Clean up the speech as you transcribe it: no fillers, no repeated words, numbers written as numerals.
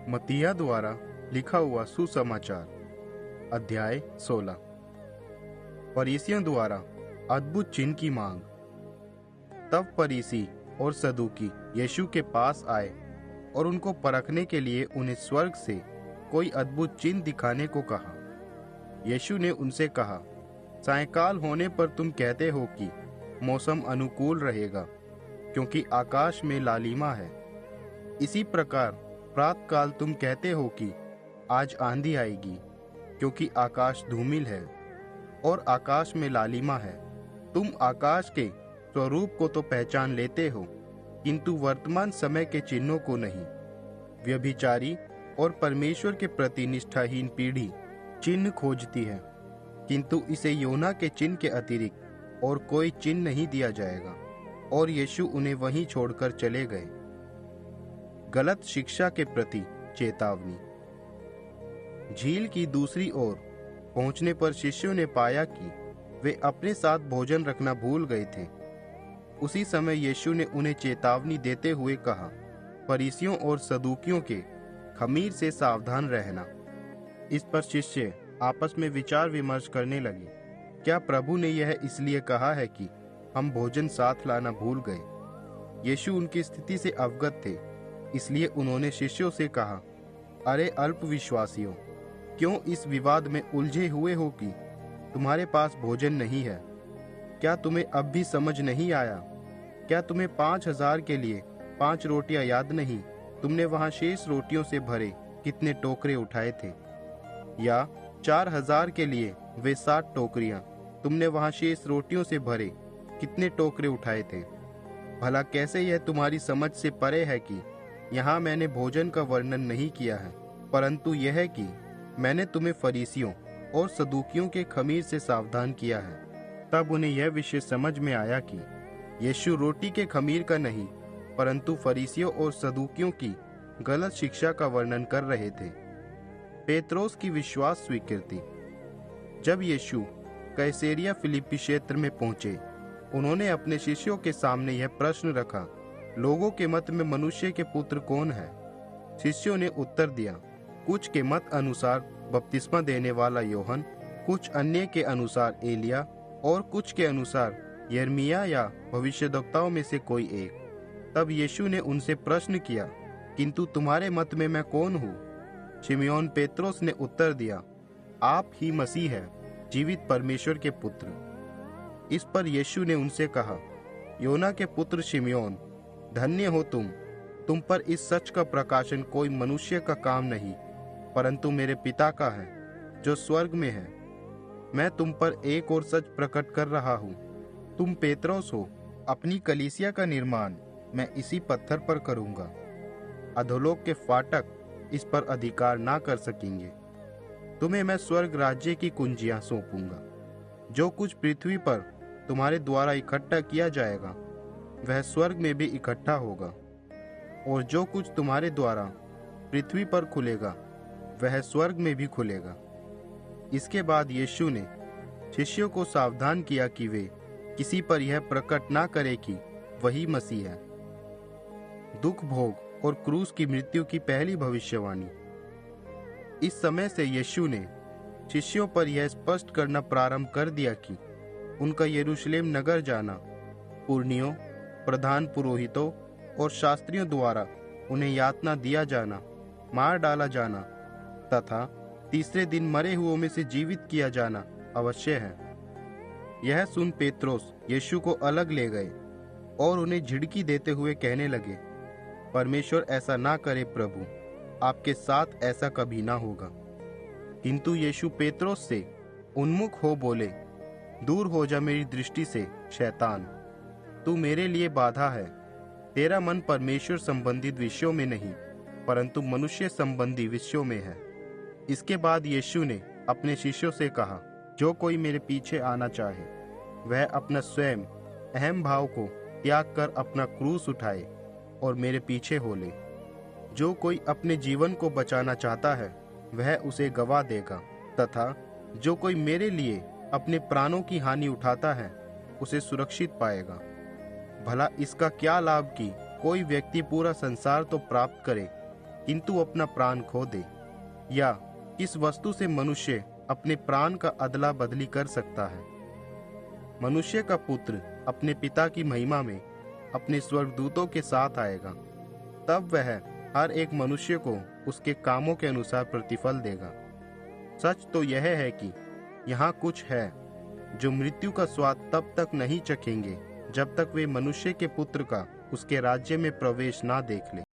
मत्तियाह द्वारा लिखा हुआ सुसमाचार अध्याय 16। फरीसियों द्वारा अद्भुत चिन्ह की मांग। तब फरीसी और सदूकी यीशु के पास आए और उनको परखने के लिए उन्हें स्वर्ग से कोई अद्भुत चिन्ह दिखाने को कहा। यीशु ने उनसे कहा, सायंकाल होने पर तुम कहते हो कि मौसम अनुकूल रहेगा, क्योंकि आकाश में लालिमा है। इसी प्रकार प्रातःकाल तुम कहते हो कि आज आंधी आएगी, क्योंकि आकाश धूमिल है और आकाश में लालिमा है। तुम आकाश के स्वरूप को तो पहचान लेते हो, किंतु वर्तमान समय के चिन्हों को नहीं। व्यभिचारी और परमेश्वर के प्रति निष्ठाहीन पीढ़ी चिन्ह खोजती है, किंतु इसे योना के चिन्ह के अतिरिक्त और कोई चिन्ह नहीं दिया जाएगा। और यीशु उन्हें वहीं छोड़कर चले गए। गलत शिक्षा के प्रति चेतावनी। झील की दूसरी ओर पहुंचने पर शिष्यों ने पाया कि वे अपने साथ भोजन रखना भूल गए थे। उसी समय यीशु ने उन्हें चेतावनी देते हुए कहा, फरीसियों और सदूकियों के खमीर से सावधान रहना। इस पर शिष्य आपस में विचार विमर्श करने लगे, क्या प्रभु ने यह इसलिए कहा है कि हम भोजन साथ लाना भूल गए? यीशु उनकी स्थिति से अवगत थे, इसलिए उन्होंने शिष्यों से कहा, अरे अल्पविश्वासियों, क्यों इस विवाद में उलझे हुए हो कि तुम्हारे पास भोजन नहीं है? क्या तुम्हें अब भी समझ नहीं आया? क्या तुम्हें 5,000 के लिए 5 रोटियां याद नहीं? तुमने वहां शेष रोटियों से भरे कितने टोकरे उठाए थे? या 4,000 के लिए वे 60 टोकरियां, तुमने वहां शेष रोटियों से भरे कितने टोकरे उठाए थे? भला कैसे यह तुम्हारी समझ से परे है कि यहाँ मैंने भोजन का वर्णन नहीं किया है, परंतु यह है कि मैंने तुम्हें फरीसियों और सदूकियों के खमीर से सावधान किया है। तब उन्हें यह विषय समझ में आया कि यीशु रोटी के खमीर का नहीं, परंतु फरीसियों और सदूकियों की गलत शिक्षा का वर्णन कर रहे थे। पेत्रोस की विश्वास स्वीकृति। जब यीशु कैसरिया फिलिप्पी क्षेत्र में पहुंचे, उन्होंने अपने शिष्यों के सामने यह प्रश्न रखा, लोगों के मत में मनुष्य के पुत्र कौन है? शिष्यों ने उत्तर दिया, कुछ के मत अनुसार बपतिस्मा देने वाला योहन, कुछ अन्य के अनुसार एलिया और कुछ के अनुसार यिर्मयाह या भविष्यद्वक्ताओं में से कोई एक। तब यीशु ने उनसे प्रश्न किया, किंतु तुम्हारे मत में मैं कौन हूँ? शिमयोन पेत्रोस ने उत्तर दिया, आप ही मसीह है, जीवित परमेश्वर के पुत्र। इस पर यीशु ने उनसे कहा, योना के पुत्र शिमयोन, धन्य हो तुम पर इस सच का प्रकाशन कोई मनुष्य का काम नहीं, परंतु मेरे पिता का है जो स्वर्ग में है। मैं तुम पर एक और सच प्रकट कर रहा हूँ, तुम पेत्रोस हो, अपनी कलीसिया का निर्माण मैं इसी पत्थर पर करूँगा। अधोलोक के फाटक इस पर अधिकार ना कर सकेंगे। तुम्हें मैं स्वर्ग राज्य की कुंजियां सौंपूंगा। जो कुछ पृथ्वी पर तुम्हारे द्वारा इकट्ठा किया जाएगा, वह स्वर्ग में भी इकट्ठा होगा, और जो कुछ तुम्हारे द्वारा पृथ्वी पर खुलेगा, वह स्वर्ग में भी खुलेगा। इसके बाद यीशु ने शिष्यों को सावधान किया कि वे किसी पर यह प्रकट ना करें कि वही मसीह है। दुख भोग और क्रूस की मृत्यु की पहली भविष्यवाणी। इस समय से यीशु ने शिष्यों पर यह स्पष्ट करना प्रारंभ कर दिया कि उनका यरूशलेम नगर जाना, पुरनियों, प्रधान पुरोहितों और शास्त्रियों द्वारा उन्हें यातना दिया जाना, मार डाला जाना तथा तीसरे दिन मरे हुओं में से जीवित किया जाना अवश्य है। यह सुन पेत्रोस यीशु को अलग ले गए और उन्हें झिड़की देते हुए कहने लगे, परमेश्वर ऐसा ना करे प्रभु, आपके साथ ऐसा कभी ना होगा। किंतु यीशु पेत्रोस से उन्मुख हो बोले, दूर हो जा मेरी दृष्टि से शैतान, तू मेरे लिए बाधा है। तेरा मन परमेश्वर संबंधित विषयों में नहीं, परंतु मनुष्य संबंधी विषयों में है। इसके बाद यीशु ने अपने शिष्यों से कहा, जो कोई मेरे पीछे आना चाहे, वह अपना स्वयं अहम भाव को त्याग कर अपना क्रूस उठाए और मेरे पीछे हो ले। जो कोई अपने जीवन को बचाना चाहता है, वह उसे गवा देगा, तथा जो कोई मेरे लिए अपने प्राणों की हानि उठाता है, उसे सुरक्षित पाएगा। भला इसका क्या लाभ कि कोई व्यक्ति पूरा संसार तो प्राप्त करे, किंतु अपना प्राण खो दे? या किस वस्तु से मनुष्य अपने प्राण का अदला बदली कर सकता है? मनुष्य का पुत्र अपने पिता की महिमा में अपने स्वर्गदूतों के साथ आएगा। तब वह हर एक मनुष्य को उसके कामों के अनुसार प्रतिफल देगा। सच तो यह है कि यहाँ कुछ है जो मृत्यु का स्वाद तब तक नहीं चखेंगे जब तक वे मनुष्य के पुत्र का उसके राज्य में प्रवेश ना देख ले।